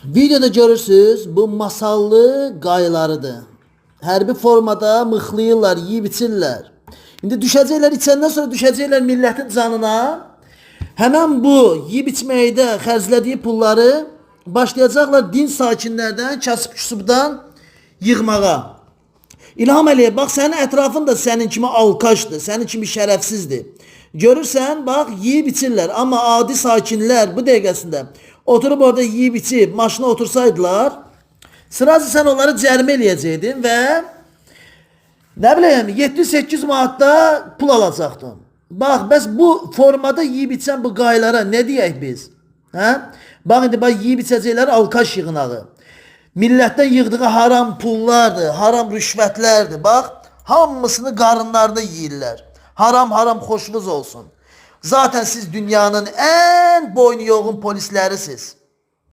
Videoda görürsünüz, bu masallı qaylarıdır. Hərbi formada mıxlayırlar, yeyib içirlər. İndi düşəcəklər, içəndən sonra düşəcəklər millətin canına. Həmən bu yeyib içməkdə xərclədiyi pulları başlayacaqlar din sakinlərdən, kasıb-küsubdan yığmağa. İlham Əliyev, bax sənin ətrafın da sənin kimi alkaşdır, sənin kimi şərəfsizdir. Görürsən, bax yeyib içirlər, amma adi sakinlər bu dəqiqəsində oturub orada yeyib içib maşına otursaydılar, sırası sən onları cərimə eləyəcəkdin və nə bileyim 700-800 manatda pul alacaqdın. Bax, bəs bu formada yeyib içən bu qaylara nə deyək biz? Hə? Bax, indi bax, yeyib içəcəklər alkaş yığınağı. Millətdən yığdığı haram pullardır, haram rüşvətlərdir. Bax, hamısını qarınlarında yeyirlər. Haram xoşunuz olsun. Zaten siz dünyanın en boynu yoğun polislərisiz.